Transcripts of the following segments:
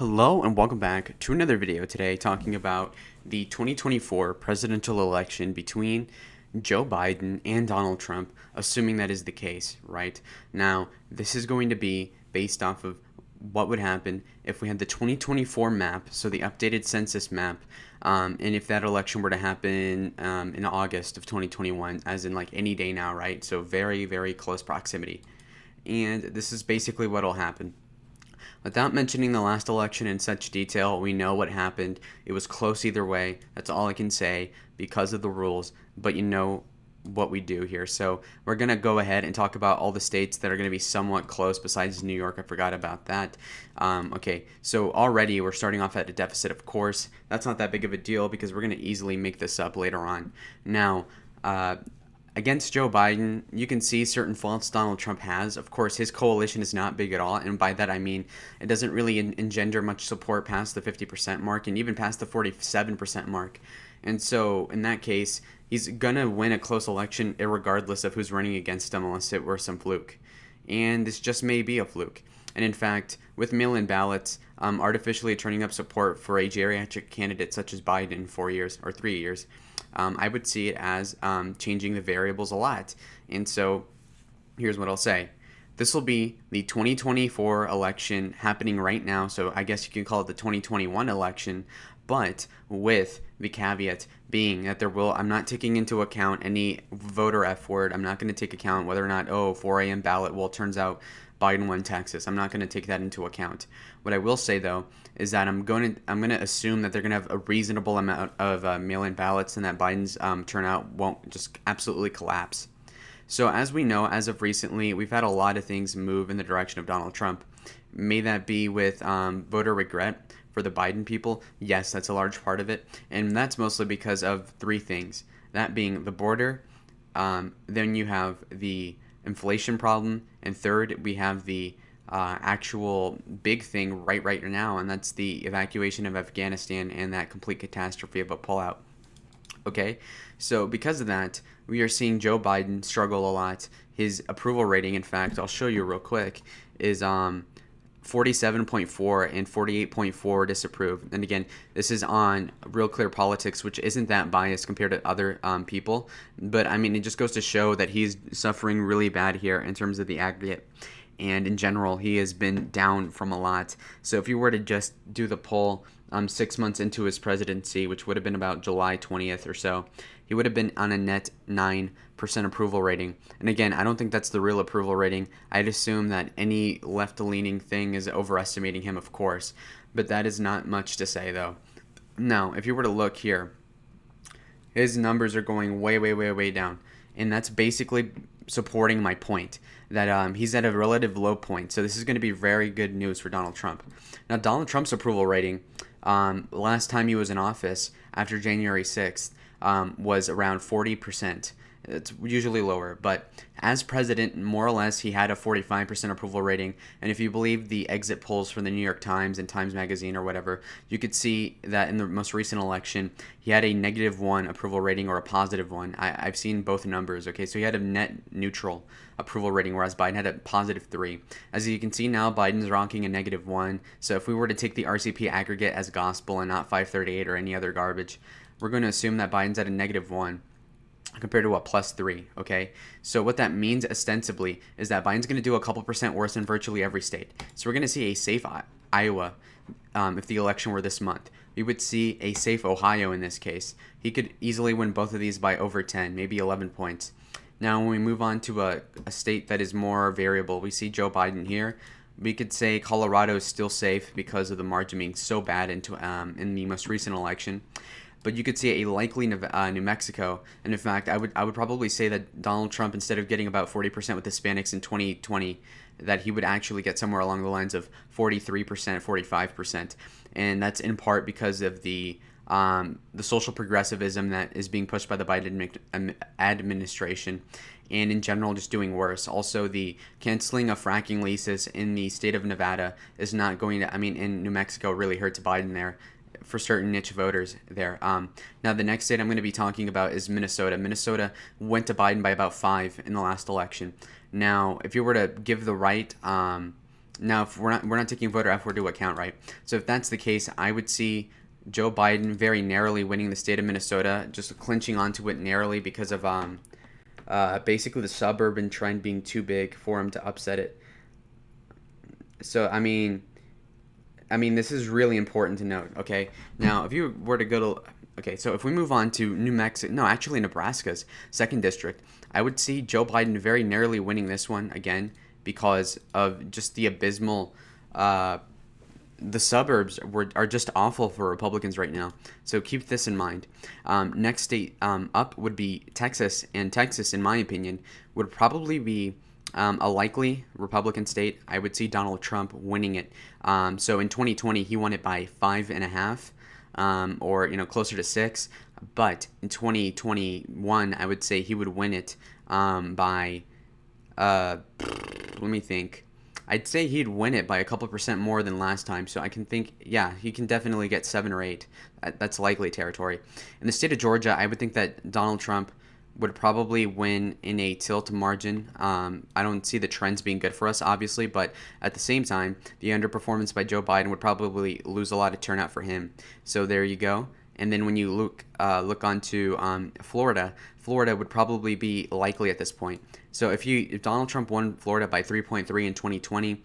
Hello and welcome back to another video today talking about the 2024 presidential election between Joe Biden and Donald Trump, assuming that is the case, right? Now, this is going to be based off of what would happen if we had the 2024 map, so the updated census map, and if that election were to happen in August of 2021, as in like any day now, right? So very, very close proximity. And this is basically what will happen. Without mentioning the last election in such detail, we know what happened. It was close either way. That's all I can say because of the rules, but you know what we do here. So we're going to go ahead and talk about all the states that are going to be somewhat close besides New York. I forgot about that. Okay, so already we're starting off at a deficit, of course. That's not that big of a deal because we're going to easily make this up later on. Now, against Joe Biden, you can see certain faults Donald Trump has. Of course, his coalition is not big at all, and by that I mean it doesn't really engender much support past the 50% mark and even past the 47% mark. And so, in that case, he's going to win a close election regardless of who's running against him unless it were some fluke. And this just may be a fluke. And in fact, with mail-in ballots, artificially turning up support for a geriatric candidate such as Biden in 4 years or 3 years, I would see it as changing the variables a lot. And so here's what I'll say. This will be the 2024 election happening right now. So I guess you can call it the 2021 election, but with the caveat being that I'm not taking into account any voter F word. I'm not going to take account whether or not, 4 a.m. ballot, well, it turns out Biden won Texas. I'm not going to take that into account. What I will say, though, is that I'm going to assume that they're going to have a reasonable amount of mail-in ballots and that Biden's turnout won't just absolutely collapse. So as we know, as of recently, we've had a lot of things move in the direction of Donald Trump. May that be with voter regret for the Biden people? Yes, that's a large part of it. And that's mostly because of three things. That being the border, then you have the inflation problem, and third, we have the actual big thing right now, and that's the evacuation of Afghanistan and that complete catastrophe of a pullout. Okay, so because of that, we are seeing Joe Biden struggle a lot. His approval rating, in fact, I'll show you real quick, is 47.4 and 48.4 disapprove. And again, this is on Real Clear Politics, which isn't that biased compared to other people. But I mean, it just goes to show that he's suffering really bad here in terms of the aggregate. And in general, he has been down from a lot. So if you were to just do the poll 6 months into his presidency, which would have been about July 20th or so, he would have been on a net 9% approval rating. And again, I don't think that's the real approval rating. I'd assume that any left-leaning thing is overestimating him, of course. But that is not much to say, though. Now, if you were to look here, his numbers are going way down. And that's basically supporting my point that he's at a relative low point. So this is going to be very good news for Donald Trump. Now, Donald Trump's approval rating last time he was in office after January 6th was around 40%. It's usually lower, but as president, more or less, he had a 45% approval rating. And if you believe the exit polls from the New York Times and Times Magazine or whatever, you could see that in the most recent election, he had a -1 approval rating or a +1. I've seen both numbers, okay? So he had a net neutral approval rating, whereas Biden had a +3. As you can see now, Biden's rocking a -1. So if we were to take the RCP aggregate as gospel and not 538 or any other garbage, we're going to assume that Biden's at a -1. Compared to a +3, okay? So what that means ostensibly is that Biden's going to do a couple percent worse in virtually every state. So we're going to see a safe Iowa if the election were this month. We would see a safe Ohio in this case. He could easily win both of these by over 10, maybe 11 points. Now when we move on to a state that is more variable, we see Joe Biden here. We could say Colorado is still safe because of the margin being so bad in the most recent election. But you could see a likely New Mexico, and in fact, I would probably say that Donald Trump, instead of getting about 40% with Hispanics in 2020, that he would actually get somewhere along the lines of 43%, 45%, and that's in part because of the social progressivism that is being pushed by the Biden administration, and in general just doing worse. Also, the canceling of fracking leases in the state of Nevada is not going to, in New Mexico really hurts Biden there, for certain niche voters there. Now, the next state I'm going to be talking about is Minnesota. Minnesota went to Biden by about 5 in the last election. Now, if you were to give the right Now, if we're not taking voter effort into account, right? So if that's the case, I would see Joe Biden very narrowly winning the state of Minnesota, just clinching onto it narrowly because of basically the suburban trend being too big for him to upset it. So I mean, this is really important to note. Okay, now if you were to go to, okay, so if we move on to New Mexico, no, actually Nebraska's second district, I would see Joe Biden very narrowly winning this one again because of just the abysmal. The suburbs are just awful for Republicans right now. So keep this in mind. Next state up would be Texas, and Texas, in my opinion, would probably be a likely Republican state. I would see Donald Trump winning it. So in 2020, he won it by 5.5, or closer to 6. But in 2021, I would say he would win it by. Let me think. I'd say he'd win it by a couple percent more than last time. So I can think, yeah, he can definitely get 7 or 8. That's likely territory. In the state of Georgia, I would think that Donald Trump would probably win in a tilt margin. I don't see the trends being good for us, obviously, but at the same time, the underperformance by Joe Biden would probably lose a lot of turnout for him. So there you go. And then when you look onto Florida, Florida would probably be likely at this point. So if Donald Trump won Florida by 3.3 in 2020,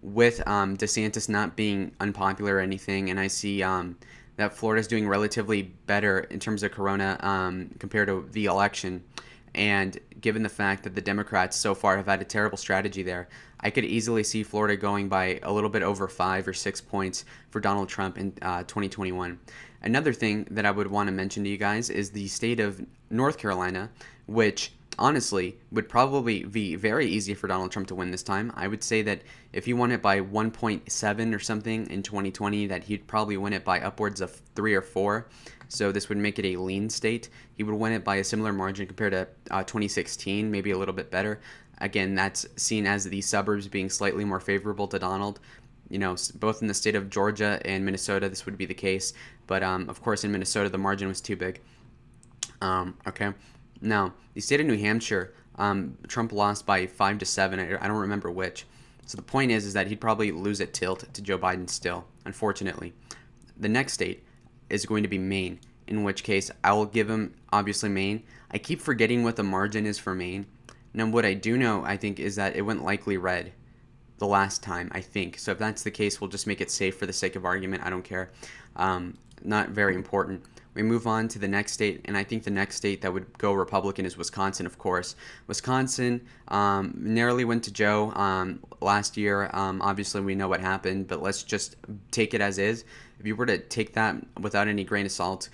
with DeSantis not being unpopular or anything, and I see that Florida's doing relatively better in terms of Corona compared to the election, and given the fact that the Democrats so far have had a terrible strategy there, I could easily see Florida going by a little bit over 5 or 6 points for Donald Trump in 2021. Another thing that I would want to mention to you guys is the state of North Carolina, which honestly would probably be very easy for Donald Trump to win this time. I would say that if he won it by 1.7 or something in 2020, that he'd probably win it by upwards of 3 or 4. So this would make it a lean state. He would win it by a similar margin compared to 2016, maybe a little bit better. Again, that's seen as the suburbs being slightly more favorable to Donald. Both in the state of Georgia and Minnesota, this would be the case. But of course, in Minnesota, the margin was too big. Okay. Now, the state of New Hampshire, Trump lost by 5 to 7. I don't remember which. So the point is that he'd probably lose at tilt to Joe Biden still, unfortunately. The next state is going to be Maine, in which case I will give him, obviously, Maine. I keep forgetting what the margin is for Maine. Now, what I do know, I think, is that it went likely red the last time, I think. So if that's the case, we'll just make it safe for the sake of argument. I don't care. Not very important. We move on to the next state, and I think the next state that would go Republican is Wisconsin, of course. Wisconsin narrowly went to Joe last year. Obviously, we know what happened, but let's just take it as is. If you were to take that without any grain of salt,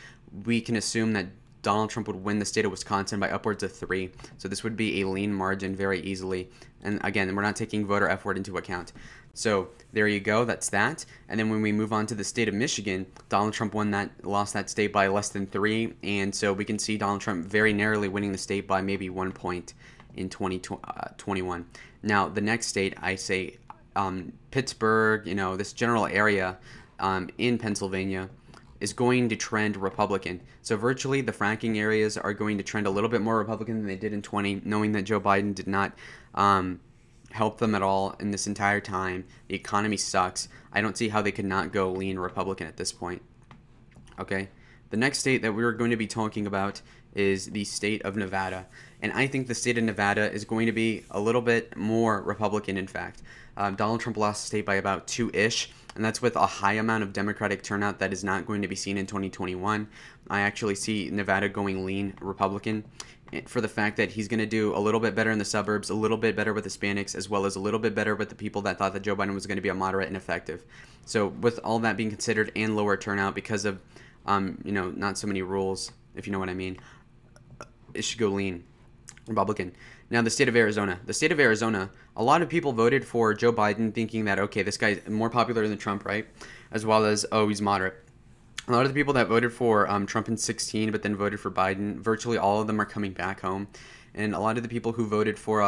we can assume that Donald Trump would win the state of Wisconsin by upwards of 3. So this would be a lean margin very easily. And again, we're not taking voter effort into account. So there you go. That's that. And then when we move on to the state of Michigan, Donald Trump lost that state by less than 3. And so we can see Donald Trump very narrowly winning the state by maybe 1 point in 2021. Now, the next state, I say Pittsburgh, this general area in Pennsylvania is going to trend Republican. So virtually the fracking areas are going to trend a little bit more Republican than they did in 20, knowing that Joe Biden did not help them at all in this entire time. The economy sucks. I don't see how they could not go lean Republican at this point. Okay? The next state that we're going to be talking about is the state of Nevada. And I think the state of Nevada is going to be a little bit more Republican, in fact. Donald Trump lost the state by about 2-ish, and that's with a high amount of Democratic turnout that is not going to be seen in 2021. I actually see Nevada going lean Republican for the fact that he's going to do a little bit better in the suburbs, a little bit better with Hispanics, as well as a little bit better with the people that thought that Joe Biden was going to be a moderate and effective. So with all that being considered and lower turnout because of, not so many rules, if you know what I mean, it should go lean Republican. Now, the state of Arizona. The state of Arizona, a lot of people voted for Joe Biden thinking that, okay, this guy's more popular than Trump, right? As well as, oh, he's moderate. A lot of the people that voted for Trump in 2016 but then voted for Biden, virtually all of them are coming back home. And a lot of the people who voted for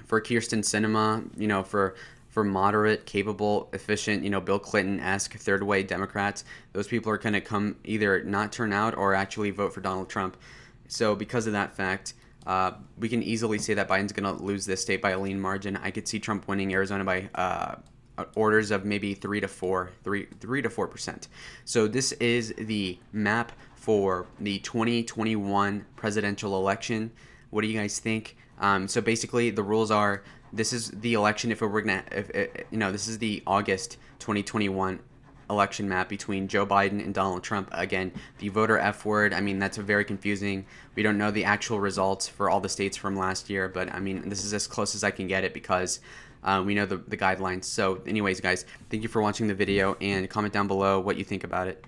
Kyrsten Sinema, for moderate, capable, efficient, Bill Clinton-esque third-way Democrats, those people are going to come either not turn out or actually vote for Donald Trump. So because of that fact, We can easily say that Biden's going to lose this state by a lean margin. I could see Trump winning Arizona by orders of maybe 3 to 4%. So this is the map for the 2021 presidential election. What do you guys think? So basically, the rules are: this is the election. If we're gonna, this is the August 2021 election map between Joe Biden and Donald Trump. Again, the voter F word, I mean, that's very confusing. We don't know the actual results for all the states from last year, but I mean, this is as close as I can get it because we know the guidelines. So anyways, guys, thank you for watching the video, and comment down below what you think about it.